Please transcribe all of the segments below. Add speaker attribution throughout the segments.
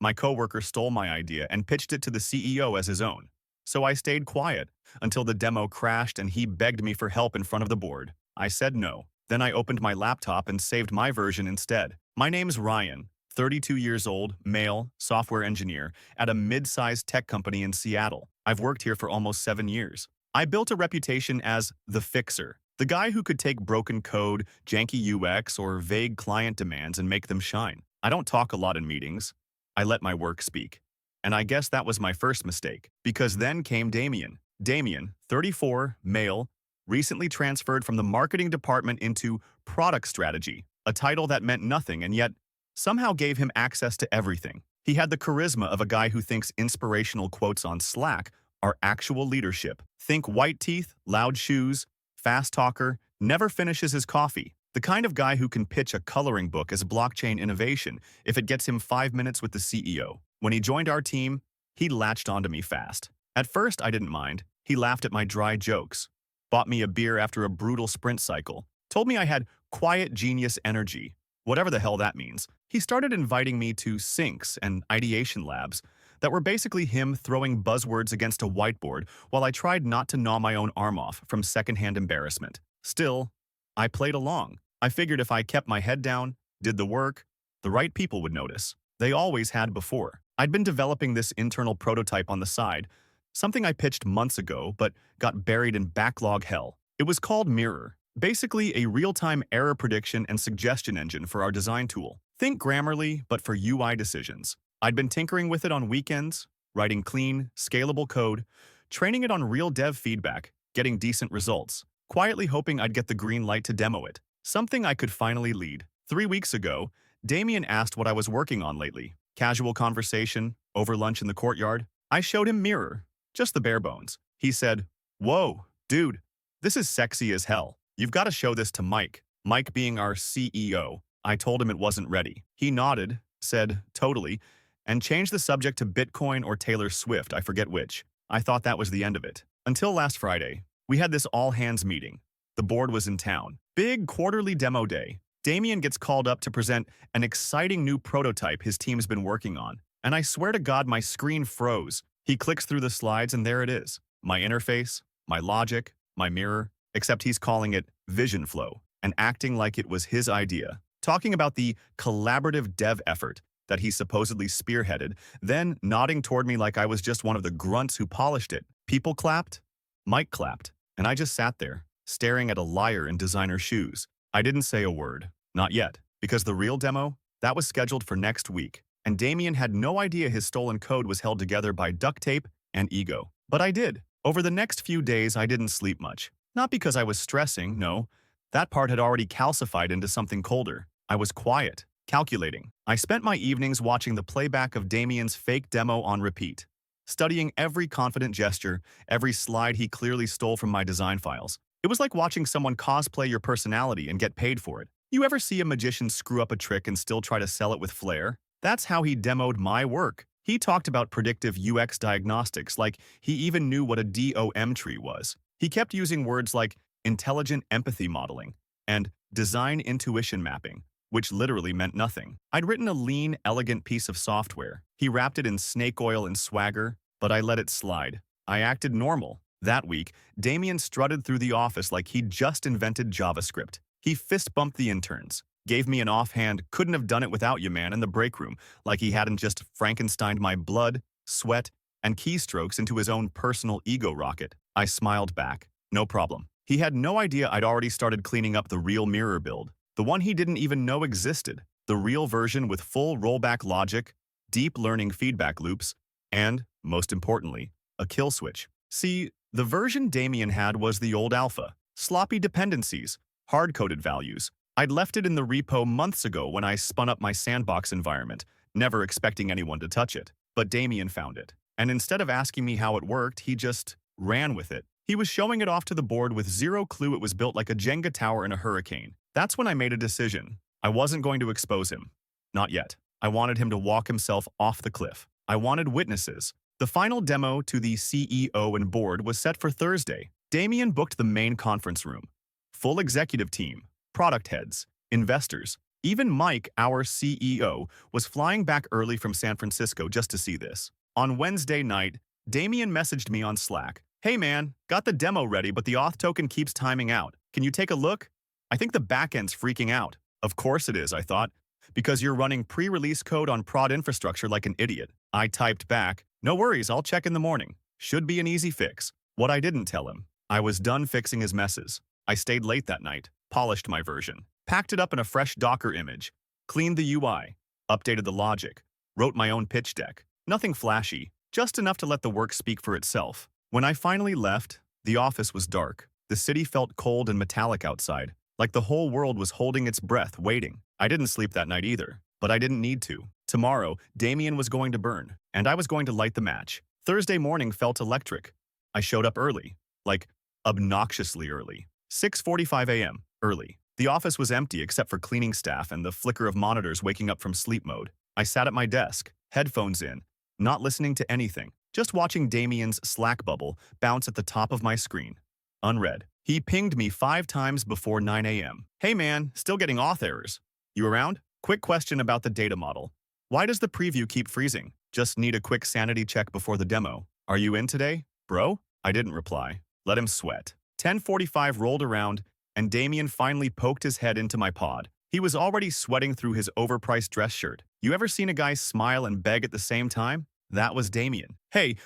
Speaker 1: My coworker stole my idea and pitched it to the CEO as his own. So I stayed quiet until the demo crashed and he begged me for help in front of the board. I said no. Then I opened my laptop and saved my version instead. My name's Ryan, 32 years old, male, software engineer at a mid-sized tech company in Seattle. I've worked here for almost 7 years. I built a reputation as the fixer, the guy who could take broken code, janky UX, or vague client demands and make them shine. I don't talk a lot in meetings. I let my work speak. And I guess that was my first mistake, because then came Damien. Damien, 34, male, recently transferred from the marketing department into product strategy, a title that meant nothing and yet somehow gave him access to everything. He had the charisma of a guy who thinks inspirational quotes on Slack are actual leadership. Think white teeth, loud shoes, fast talker, never finishes his coffee. The kind of guy who can pitch a coloring book as blockchain innovation if it gets him 5 minutes with the CEO. When he joined our team, he latched onto me fast. At first, I didn't mind. He laughed at my dry jokes, bought me a beer after a brutal sprint cycle, told me I had quiet genius energy, whatever the hell that means. He started inviting me to syncs and ideation labs that were basically him throwing buzzwords against a whiteboard while I tried not to gnaw my own arm off from secondhand embarrassment. Still, I played along. I figured if I kept my head down, did the work, the right people would notice. They always had before. I'd been developing this internal prototype on the side, something I pitched months ago but got buried in backlog hell. It was called Mirror, basically a real-time error prediction and suggestion engine for our design tool. Think Grammarly, but for UI decisions. I'd been tinkering with it on weekends, writing clean, scalable code, training it on real dev feedback, getting decent results, quietly hoping I'd get the green light to demo it. Something I could finally lead. 3 weeks ago, Damien asked what I was working on lately. Casual conversation, over lunch in the courtyard. I showed him Mirror, just the bare bones. He said, "Whoa, dude, this is sexy as hell. You've got to show this to Mike." Mike being our CEO. I told him it wasn't ready. He nodded, said, "Totally," and changed the subject to Bitcoin or Taylor Swift, I forget which. I thought that was the end of it. Until last Friday, we had this all-hands meeting. The board was in town. Big quarterly demo day. Damien gets called up to present an exciting new prototype his team's been working on. And I swear to God, my screen froze. He clicks through the slides and there it is. My interface, my logic, my mirror, except he's calling it Vision Flow and acting like it was his idea. Talking about the collaborative dev effort that he supposedly spearheaded, then nodding toward me like I was just one of the grunts who polished it. People clapped, Mike clapped, and I just sat there, staring at a liar in designer shoes. I didn't say a word, not yet, because the real demo, that was scheduled for next week, and Damien had no idea his stolen code was held together by duct tape and ego. But I did. Over the next few days, I didn't sleep much. Not because I was stressing, no. That part had already calcified into something colder. I was quiet, calculating. I spent my evenings watching the playback of Damien's fake demo on repeat, studying every confident gesture, every slide he clearly stole from my design files. It was like watching someone cosplay your personality and get paid for it. You ever see a magician screw up a trick and still try to sell it with flair? That's how he demoed my work. He talked about predictive UX diagnostics like he even knew what a DOM tree was. He kept using words like intelligent empathy modeling and design intuition mapping, which literally meant nothing. I'd written a lean, elegant piece of software. He wrapped it in snake oil and swagger, but I let it slide. I acted normal. That week, Damien strutted through the office like he'd just invented JavaScript. He fist-bumped the interns, gave me an offhand, "couldn't have done it without you, man," in the break room, like he hadn't just Frankensteined my blood, sweat, and keystrokes into his own personal ego rocket. I smiled back. No problem. He had no idea I'd already started cleaning up the real mirror build, the one he didn't even know existed, the real version with full rollback logic, deep learning feedback loops, and, most importantly, a kill switch. See, the version Damien had was the old alpha, sloppy dependencies, hard-coded values. I'd left it in the repo months ago when I spun up my sandbox environment, never expecting anyone to touch it. But Damien found it. And instead of asking me how it worked, he just ran with it. He was showing it off to the board with zero clue it was built like a Jenga tower in a hurricane. That's when I made a decision. I wasn't going to expose him. Not yet. I wanted him to walk himself off the cliff. I wanted witnesses. The final demo to the CEO and board was set for Thursday. Damien booked the main conference room. Full executive team, product heads, investors, Even Mike, our CEO, was flying back early from San Francisco just to see this. On Wednesday night, Damien messaged me on Slack. Hey man, got the demo ready, but the auth token keeps timing out. Can you take a look? I think the backend's freaking out. Of course it is, I thought. Because you're running pre-release code on prod infrastructure like an idiot. I typed back, no worries, I'll check in the morning. Should be an easy fix. What I didn't tell him. I was done fixing his messes. I stayed late that night, polished my version, packed it up in a fresh Docker image, cleaned the UI, updated the logic, wrote my own pitch deck. Nothing flashy, just enough to let the work speak for itself. When I finally left, the office was dark. The city felt cold and metallic outside, like the whole world was holding its breath, waiting. I didn't sleep that night either, but I didn't need to. Tomorrow, Damien was going to burn, and I was going to light the match. Thursday morning felt electric. I showed up early, like obnoxiously early. 6:45 a.m., early. The office was empty except for cleaning staff and the flicker of monitors waking up from sleep mode. I sat at my desk, headphones in, not listening to anything, just watching Damien's Slack bubble bounce at the top of my screen. Unread. He pinged me 5 times before 9 a.m. Hey man, still getting auth errors. You around? Quick question about the data model. Why does the preview keep freezing? Just need a quick sanity check before the demo. Are you in today, bro? I didn't reply. Let him sweat. 10:45 rolled around, and Damien finally poked his head into my pod. He was already sweating through his overpriced dress shirt. You ever seen a guy smile and beg at the same time? That was Damien. Hey,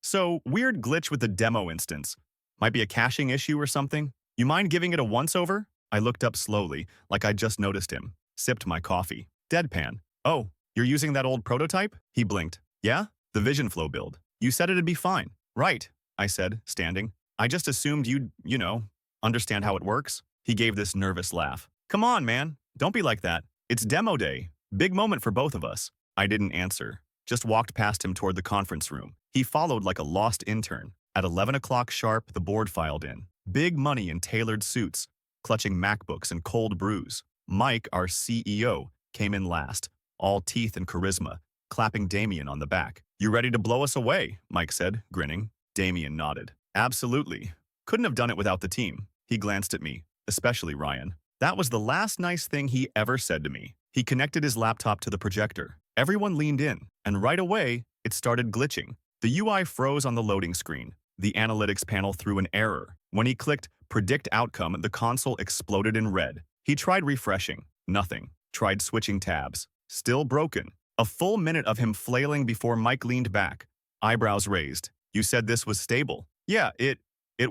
Speaker 1: so weird glitch with the demo instance. Might be a caching issue or something? You mind giving it a once-over? I looked up slowly, like I just noticed him. Sipped my coffee. Deadpan. Oh, you're using that old prototype? He blinked. Yeah? The Vision Flow build. You said it'd be fine. Right, I said, standing. I just assumed you'd, understand how it works. He gave this nervous laugh. Come on, man. Don't be like that. It's demo day. Big moment for both of us. I didn't answer. Just walked past him toward the conference room. He followed like a lost intern. At 11 o'clock sharp, the board filed in. Big money in tailored suits, clutching MacBooks and cold brews. Mike, our CEO, came in last, all teeth and charisma, clapping Damien on the back. You ready to blow us away? Mike said, grinning. Damien nodded. Absolutely. Couldn't have done it without the team. He glanced at me, especially Ryan. That was the last nice thing he ever said to me. He connected his laptop to the projector. Everyone leaned in, and right away, it started glitching. The UI froze on the loading screen. The analytics panel threw an error. When he clicked Predict Outcome, the console exploded in red. He tried refreshing. Nothing. Tried switching tabs. Still broken. A full minute of him flailing before Mike leaned back, eyebrows raised. You said this was stable. Yeah, it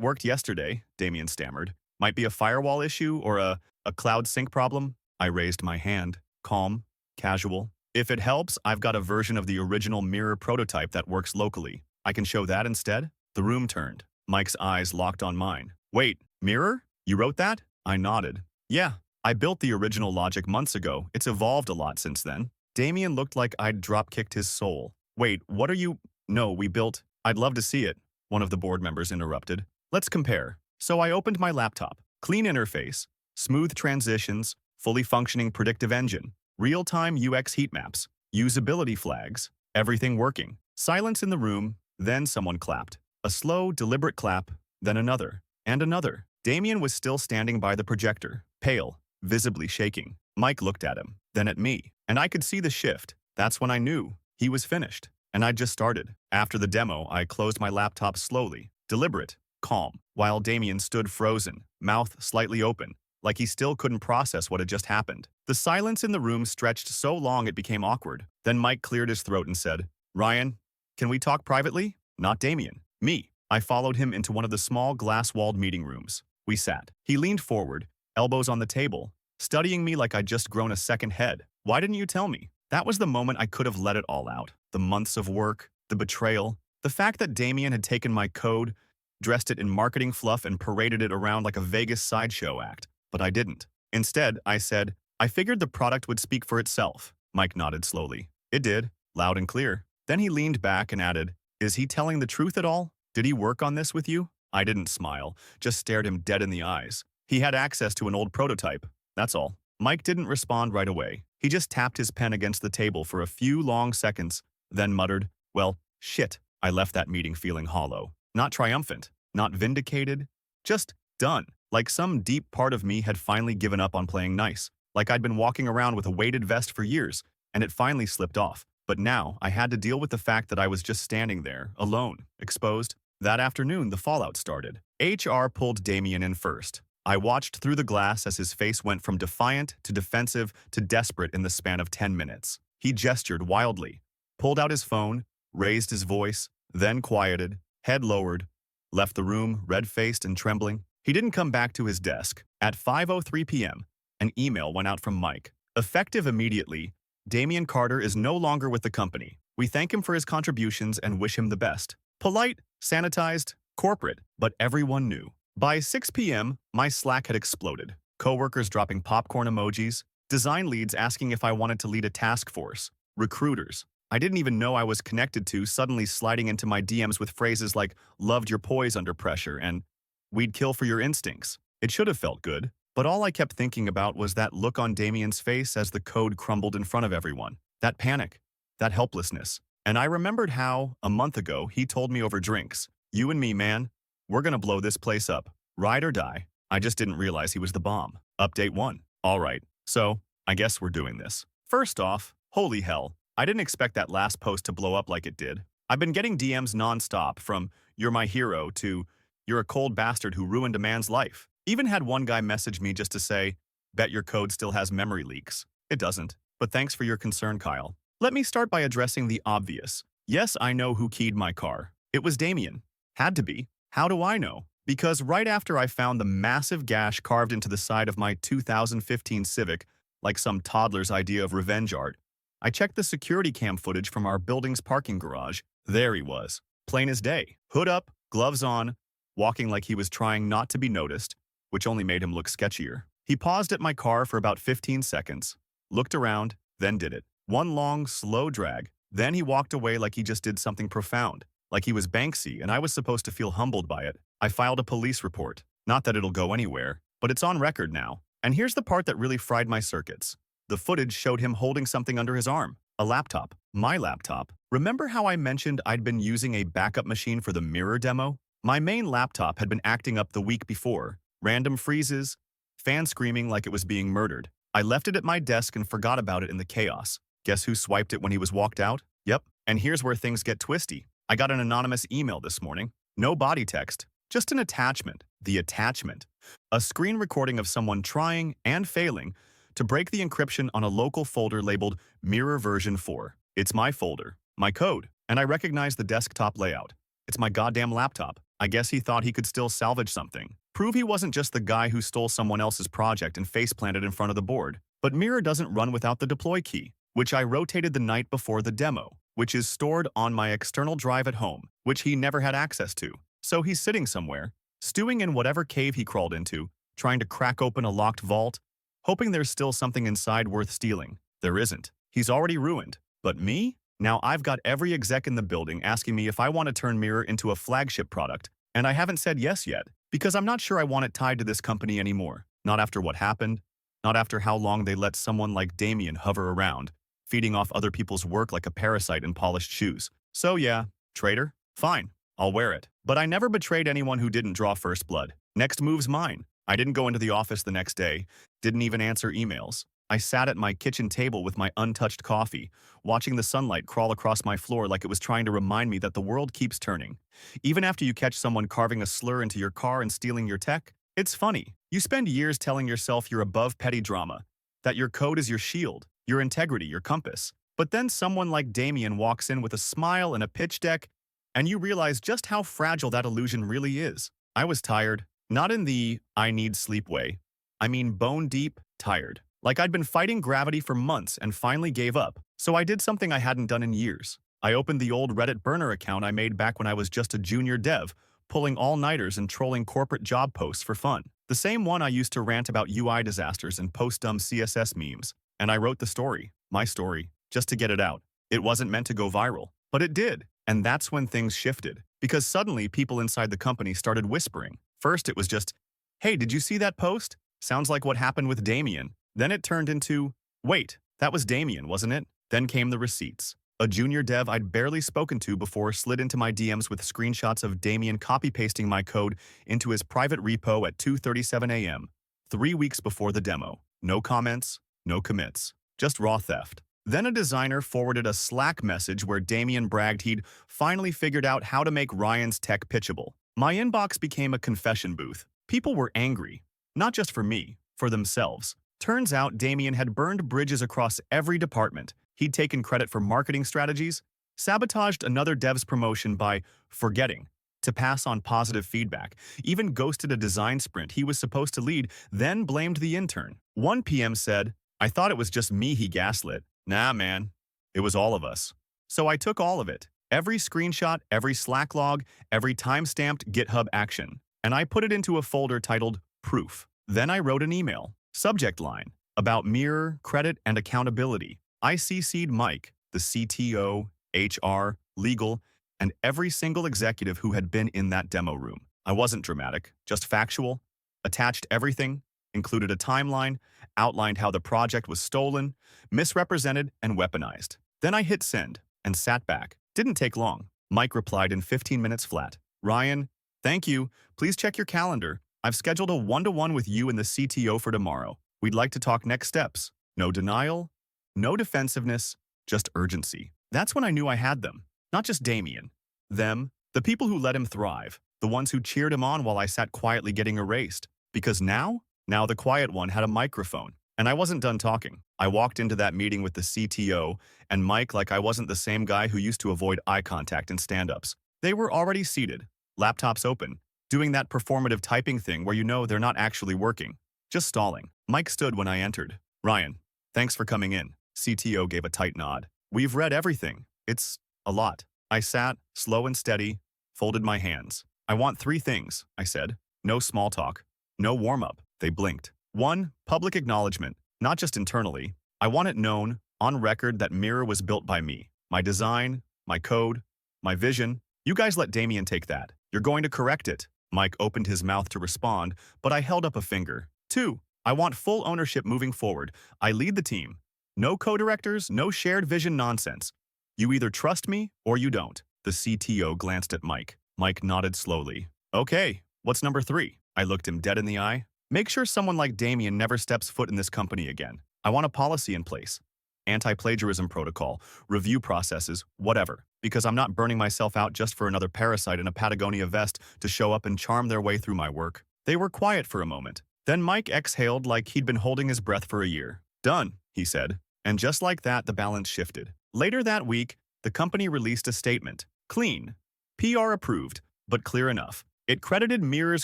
Speaker 1: worked yesterday, Damien stammered. Might be a firewall issue or a cloud sync problem? I raised my hand. Calm. Casual. If it helps, I've got a version of the original mirror prototype that works locally. I can show that instead? The room turned. Mike's eyes locked on mine. Wait, mirror? You wrote that? I nodded. Yeah, I built the original logic months ago. It's evolved a lot since then. Damien looked like I'd drop-kicked his soul. Wait, what are you? No, we built. I'd love to see it, one of the board members interrupted. Let's compare. So I opened my laptop. Clean interface, smooth transitions, fully functioning predictive engine, real-time UX heat maps, usability flags, everything working. Silence in the room, then someone clapped. A slow, deliberate clap, then another, and another. Damien was still standing by the projector, pale, visibly shaking. Mike looked at him, then at me, and I could see the shift. That's when I knew he was finished, and I'd just started. After the demo, I closed my laptop slowly, deliberate, calm, while Damien stood frozen, mouth slightly open, like he still couldn't process what had just happened. The silence in the room stretched so long it became awkward. Then Mike cleared his throat and said, Ryan, can we talk privately? Not Damien. Me. I followed him into one of the small glass-walled meeting rooms. We sat. He leaned forward, elbows on the table, studying me like I'd just grown a second head. Why didn't you tell me? That was the moment I could have let it all out. The months of work, the betrayal, the fact that Damien had taken my code, dressed it in marketing fluff and paraded it around like a Vegas sideshow act. But I didn't. Instead, I said, I figured the product would speak for itself. Mike nodded slowly. It did, loud and clear. Then he leaned back and added, Is he telling the truth at all? Did he work on this with you? I didn't smile, just stared him dead in the eyes. He had access to an old prototype. That's all. Mike didn't respond right away. He just tapped his pen against the table for a few long seconds, then muttered, Well, shit. I left that meeting feeling hollow. Not triumphant, not vindicated, just done. Like some deep part of me had finally given up on playing nice. like I'd been walking around with a weighted vest for years, and it finally slipped off. But now, I had to deal with the fact that I was just standing there, alone, exposed. That afternoon, the fallout started. HR pulled Damien in first. I watched through the glass as his face went from defiant to defensive to desperate in the span of 10 minutes. He gestured wildly, pulled out his phone, raised his voice, then quieted, head lowered, left the room, red-faced and trembling. He didn't come back to his desk. At 5:03 p.m., an email went out from Mike. Effective immediately, Damien Carter is no longer with the company. We thank him for his contributions and wish him the best. Polite, sanitized, corporate, but everyone knew. By 6 p.m., my Slack had exploded. Coworkers dropping popcorn emojis, design leads asking if I wanted to lead a task force, recruiters I didn't even know I was connected to suddenly sliding into my DMs with phrases like, loved your poise under pressure, and we'd kill for your instincts. It should have felt good, but all I kept thinking about was that look on Damien's face as the code crumbled in front of everyone. That panic, that helplessness. And I remembered how, a month ago, he told me over drinks, you and me, man, we're gonna blow this place up. Ride or die. I just didn't realize he was the bomb. Update 1. All right, so I guess we're doing this. First off, holy hell, I didn't expect that last post to blow up like it did. I've been getting DMs nonstop from, you're my hero, to, you're a cold bastard who ruined a man's life. Even had one guy message me just to say, bet your code still has memory leaks. It doesn't. But thanks for your concern, Kyle. Let me start by addressing the obvious. Yes, I know who keyed my car. It was Damien. Had to be. How do I know? Because right after I found the massive gash carved into the side of my 2015 Civic, like some toddler's idea of revenge art, I checked the security cam footage from our building's parking garage. There he was, plain as day, hood up, gloves on, walking like he was trying not to be noticed, which only made him look sketchier. He paused at my car for about 15 seconds, looked around, then did it. One long, slow drag. Then he walked away like he just did something profound, like he was Banksy and I was supposed to feel humbled by it. I filed a police report. Not that it'll go anywhere, but it's on record now. And here's the part that really fried my circuits. The footage showed him holding something under his arm. A laptop. My laptop. Remember how I mentioned I'd been using a backup machine for the mirror demo? My main laptop had been acting up the week before. Random freezes, fan screaming like it was being murdered. I left it at my desk and forgot about it in the chaos. Guess who swiped it when he was walked out? Yep. And here's where things get twisty. I got an anonymous email this morning. No body text. Just an attachment. The attachment. A screen recording of someone trying and failing to break the encryption on a local folder labeled Mirror Version 4. It's my folder, my code, and I recognize the desktop layout. It's my goddamn laptop. I guess he thought he could still salvage something. Prove he wasn't just the guy who stole someone else's project and faceplanted in front of the board. But Mirror doesn't run without the deploy key, which I rotated the night before the demo, which is stored on my external drive at home, which he never had access to. So he's sitting somewhere, stewing in whatever cave he crawled into, trying to crack open a locked vault, hoping there's still something inside worth stealing. There isn't. He's already ruined. But me? Now I've got every exec in the building asking me if I want to turn Mirror into a flagship product, and I haven't said yes yet, because I'm not sure I want it tied to this company anymore. Not after what happened, not after how long they let someone like Damien hover around, feeding off other people's work like a parasite in polished shoes. So yeah, traitor? Fine, I'll wear it. But I never betrayed anyone who didn't draw first blood. Next move's mine. I didn't go into the office the next day, didn't even answer emails. I sat at my kitchen table with my untouched coffee, watching the sunlight crawl across my floor like it was trying to remind me that the world keeps turning. Even after you catch someone carving a slur into your car and stealing your tech, it's funny. You spend years telling yourself you're above petty drama, that your code is your shield, your integrity, your compass. But then someone like Damien walks in with a smile and a pitch deck, and you realize just how fragile that illusion really is. I was tired. Not in the I need sleep way. I mean bone deep, tired. Like I'd been fighting gravity for months and finally gave up. So I did something I hadn't done in years. I opened the old Reddit burner account I made back when I was just a junior dev, pulling all-nighters and trolling corporate job posts for fun. The same one I used to rant about UI disasters and post dumb CSS memes. And I wrote the story, my story, just to get it out. It wasn't meant to go viral, but it did. And that's when things shifted. Because suddenly people inside the company started whispering. First, it was just, hey, did you see that post? Sounds like what happened with Damien. Then it turned into, wait, that was Damien, wasn't it? Then came the receipts. A junior dev I'd barely spoken to before slid into my DMs with screenshots of Damien copy-pasting my code into his private repo at 2:37 a.m., 3 weeks before the demo. No comments, No commits. Just raw theft. Then a designer forwarded a Slack message where Damien bragged he'd finally figured out how to make Ryan's tech pitchable. My inbox became a confession booth. People were angry. Not just for me, for themselves. Turns out Damien had burned bridges across every department. He'd taken credit for marketing strategies, sabotaged another dev's promotion by forgetting to pass on positive feedback, even ghosted a design sprint he was supposed to lead, then blamed the intern. One PM said, "I thought it was just me he gaslit." Nah, man. It was all of us. So I took all of it. Every screenshot, every Slack log, every time-stamped GitHub action, and I put it into a folder titled Proof. Then I wrote an email. Subject line, about mirror, credit, and accountability. I CC'd Mike, the CTO, HR, legal, and every single executive who had been in that demo room. I wasn't dramatic, just factual. Attached everything, included a timeline, outlined how the project was stolen, misrepresented, and weaponized. Then I hit send and sat back. Didn't take long. Mike replied in 15 minutes flat. "Ryan, thank you. Please check your calendar. I've scheduled a one-to-one with you and the CTO for tomorrow. We'd like to talk next steps." No denial, no defensiveness, just urgency. That's when I knew I had them. Not just Damien. Them, the people who let him thrive, the ones who cheered him on while I sat quietly getting erased. Because now the quiet one had a microphone. And I wasn't done talking. I walked into that meeting with the CTO and Mike like I wasn't the same guy who used to avoid eye contact in stand-ups. They were already seated, laptops open, doing that performative typing thing where you know they're not actually working, just stalling. Mike stood when I entered. "Ryan, thanks for coming in." CTO gave a tight nod. "We've read everything. It's a lot." I sat, slow and steady, folded my hands. "I want 3 things," I said. "No small talk. No warm-up." They blinked. 1, public acknowledgement, not just internally. I want it known, on record, that Mirror was built by me. My design, my code, my vision. You guys let Damien take that. You're going to correct it. Mike opened his mouth to respond, but I held up a finger. 2, I want full ownership moving forward. I lead the team. No co-directors, no shared vision nonsense. You either trust me or you don't. The CTO glanced at Mike. Mike nodded slowly. "Okay, what's number 3? I looked him dead in the eye. "Make sure someone like Damien never steps foot in this company again. I want a policy in place. Anti-plagiarism protocol, review processes, whatever. Because I'm not burning myself out just for another parasite in a Patagonia vest to show up and charm their way through my work." They were quiet for a moment. Then Mike exhaled like he'd been holding his breath for a year. "Done," he said. And just like that, the balance shifted. Later that week, the company released a statement. Clean. PR approved, but clear enough. It credited Mirror's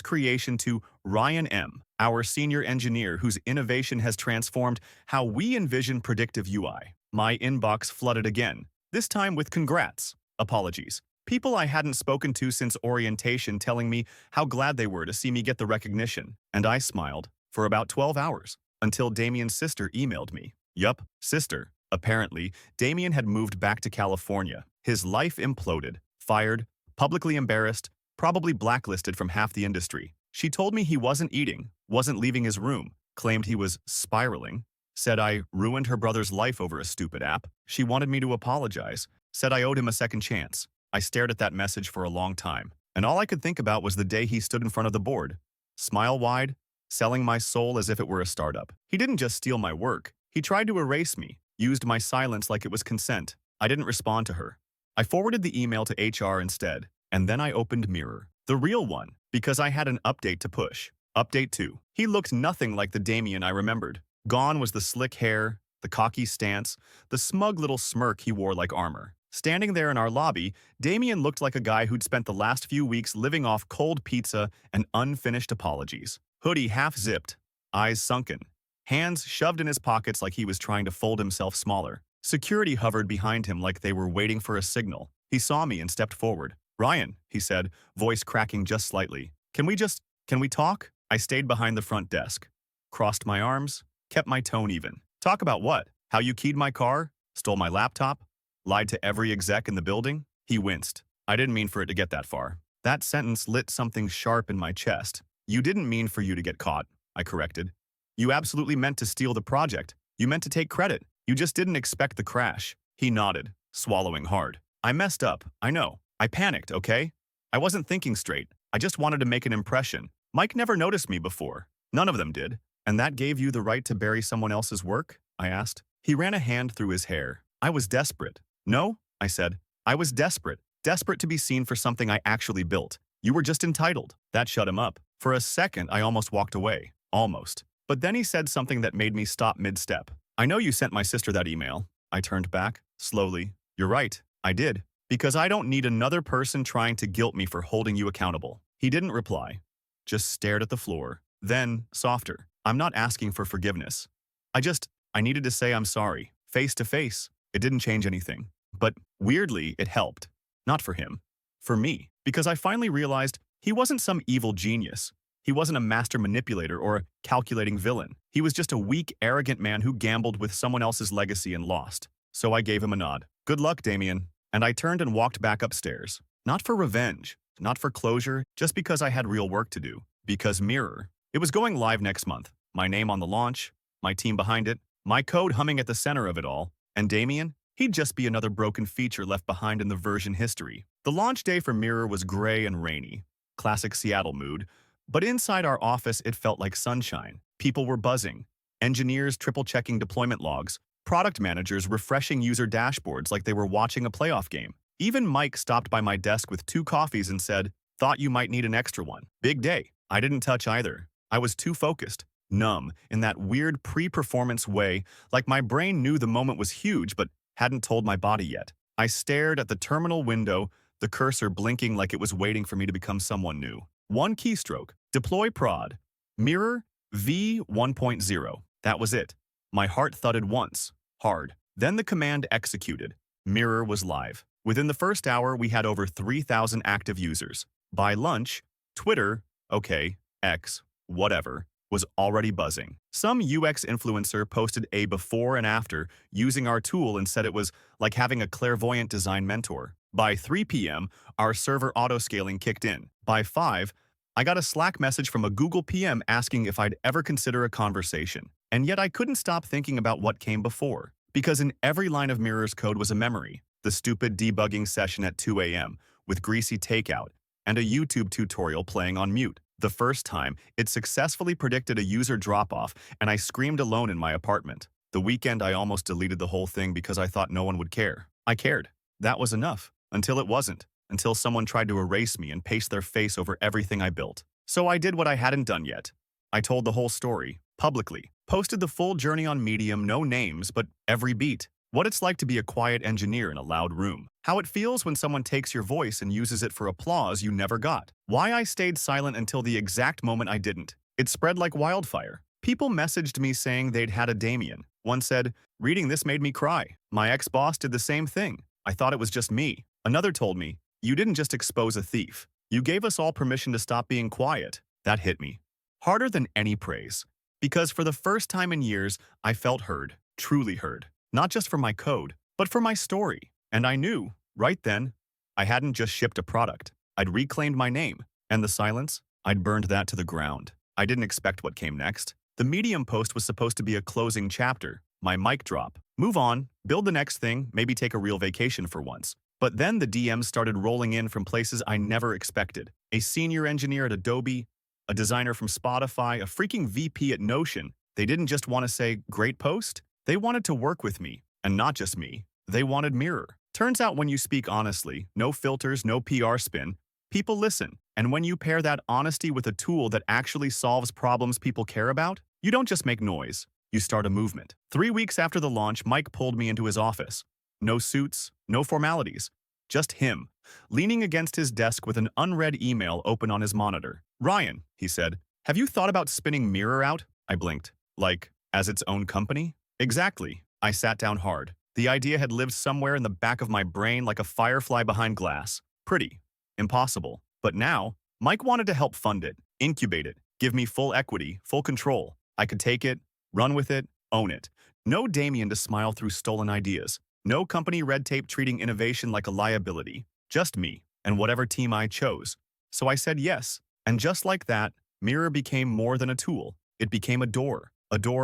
Speaker 1: creation to Ryan M., our senior engineer whose innovation has transformed how we envision predictive UI. My inbox flooded again, this time with congrats, apologies. People I hadn't spoken to since orientation telling me how glad they were to see me get the recognition. And I smiled for about 12 hours, until Damien's sister emailed me. Yup, sister. Apparently, Damien had moved back to California. His life imploded, fired, publicly embarrassed, probably blacklisted from half the industry. She told me he wasn't eating, wasn't leaving his room, claimed he was spiraling, said I ruined her brother's life over a stupid app. She wanted me to apologize, said I owed him a second chance. I stared at that message for a long time, and all I could think about was the day he stood in front of the board, smile wide, selling my soul as if it were a startup. He didn't just steal my work, he tried to erase me, used my silence like it was consent. I didn't respond to her. I forwarded the email to HR instead, and then I opened Mirror. The real one, because I had an update to push. Update 2. He looked nothing like the Damien I remembered. Gone was the slick hair, the cocky stance, the smug little smirk he wore like armor. Standing there in our lobby, Damien looked like a guy who'd spent the last few weeks living off cold pizza and unfinished apologies. Hoodie half-zipped, eyes sunken, hands shoved in his pockets like he was trying to fold himself smaller. Security hovered behind him like they were waiting for a signal. He saw me and stepped forward. "Ryan," he said, voice cracking just slightly. Can we talk?" I stayed behind the front desk, crossed my arms, kept my tone even. "Talk about what? How you keyed my car? Stole my laptop? Lied to every exec in the building?" He winced. I didn't mean for it to get that far. That sentence lit something sharp in my chest. "You didn't mean for you to get caught," I corrected. "You absolutely meant to steal the project. You meant to take credit. You just didn't expect the crash." He nodded, swallowing hard. "I messed up, I know. I panicked, okay? I wasn't thinking straight. I just wanted to make an impression. Mike never noticed me before. None of them did. And that gave you the right to bury someone else's work?" I asked. He ran a hand through his hair. I was desperate. No, I said. I was desperate. Desperate to be seen for something I actually built. You were just entitled. That shut him up. For a second, I almost walked away. Almost. But then he said something that made me stop mid-step. I know you sent my sister that email. I turned back, slowly. You're right. I did. Because I don't need another person trying to guilt me for holding you accountable. He didn't reply. Just stared at the floor. Then, softer. I'm not asking for forgiveness. I needed to say I'm sorry. Face to face. It didn't change anything. But, weirdly, it helped. Not for him. For me. Because I finally realized he wasn't some evil genius. He wasn't a master manipulator or a calculating villain. He was just a weak, arrogant man who gambled with someone else's legacy and lost. So I gave him a nod. Good luck, Damien. And I turned and walked back upstairs. Not for revenge. Not for closure. Just because I had real work to do. Because Mirror. It was going live next month. My name on the launch. My team behind it. My code humming at the center of it all. And Damien? He'd just be another broken feature left behind in the version history. The launch day for Mirror was gray and rainy. Classic Seattle mood. But inside our office, it felt like sunshine. People were buzzing. Engineers triple-checking deployment logs. Product managers refreshing user dashboards like they were watching a playoff game. Even Mike stopped by my desk with 2 coffees and said, "Thought you might need an extra one." Big day. I didn't touch either. I was too focused. Numb, in that weird pre-performance way, like my brain knew the moment was huge but hadn't told my body yet. I stared at the terminal window, the cursor blinking like it was waiting for me to become someone new. One keystroke. Deploy prod. Mirror V 1.0. That was it. My heart thudded once. Hard. Then the command executed. Mirror was live. Within the first hour, we had over 3,000 active users. By lunch, Twitter, okay, X, whatever, was already buzzing. Some UX influencer posted a before and after using our tool and said it was like having a clairvoyant design mentor. By 3 p.m., our server auto-scaling kicked in. By 5, I got a Slack message from a Google PM asking if I'd ever consider a conversation. And yet I couldn't stop thinking about what came before. Because in every line of Mirror's code was a memory. The stupid debugging session at 2 a.m. with greasy takeout and a YouTube tutorial playing on mute. The first time, it successfully predicted a user drop-off, and I screamed alone in my apartment. The weekend, I almost deleted the whole thing because I thought no one would care. I cared. That was enough. Until it wasn't. Until someone tried to erase me and paste their face over everything I built. So I did what I hadn't done yet. I told the whole story, publicly. Posted the full journey on Medium, no names, but every beat. What it's like to be a quiet engineer in a loud room. How it feels when someone takes your voice and uses it for applause you never got. Why I stayed silent until the exact moment I didn't. It spread like wildfire. People messaged me saying they'd had a Damien. One said, "Reading this made me cry." My ex-boss did the same thing. I thought it was just me. Another told me, "You didn't just expose a thief. You gave us all permission to stop being quiet." That hit me. Harder than any praise. Because for the first time in years, I felt heard. Truly heard. Not just for my code, but for my story. And I knew, right then, I hadn't just shipped a product. I'd reclaimed my name. And the silence? I'd burned that to the ground. I didn't expect what came next. The Medium post was supposed to be a closing chapter. My mic drop. Move on, build the next thing, maybe take a real vacation for once. But then the DMs started rolling in from places I never expected. A senior engineer at Adobe, a designer from Spotify, a freaking VP at Notion. They didn't just want to say, "Great post." They wanted to work with me, and not just me. They wanted Mirror. Turns out when you speak honestly, no filters, no PR spin, people listen. And when you pair that honesty with a tool that actually solves problems people care about, you don't just make noise, you start a movement. 3 weeks after the launch, Mike pulled me into his office. No suits, no formalities, just him, leaning against his desk with an unread email open on his monitor. "Ryan," he said, "have you thought about spinning Mirror out?" I blinked. Like, as its own company? Exactly. I sat down hard. The idea had lived somewhere in the back of my brain like a firefly behind glass. Pretty. Impossible. But now, Mike wanted to help fund it, incubate it, give me full equity, full control. I could take it, run with it, own it. No Damien to smile through stolen ideas. No company red tape treating innovation like a liability. Just me, and whatever team I chose. So I said yes. And just like that, Mirror became more than a tool. It became a door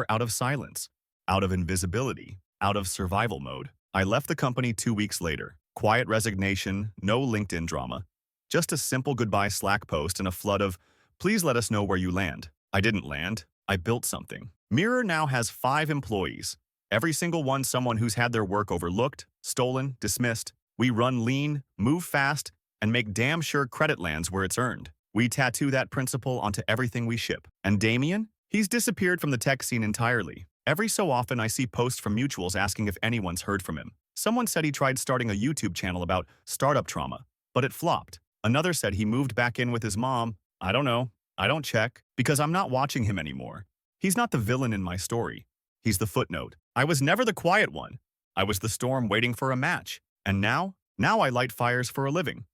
Speaker 1: out of silence. Out of invisibility, out of survival mode. I left the company 2 weeks later. Quiet resignation, no LinkedIn drama. Just a simple goodbye Slack post and a flood of, "Please let us know where you land." I didn't land. I built something. Mirror now has 5 employees. Every single one someone who's had their work overlooked, stolen, dismissed. We run lean, move fast, and make damn sure credit lands where it's earned. We tattoo that principle onto everything we ship. And Damien? He's disappeared from the tech scene entirely. Every so often I see posts from mutuals asking if anyone's heard from him. Someone said he tried starting a YouTube channel about startup trauma, but it flopped. Another said he moved back in with his mom. I don't know. I don't check, because I'm not watching him anymore. He's not the villain in my story. He's the footnote. I was never the quiet one. I was the storm waiting for a match. And now I light fires for a living.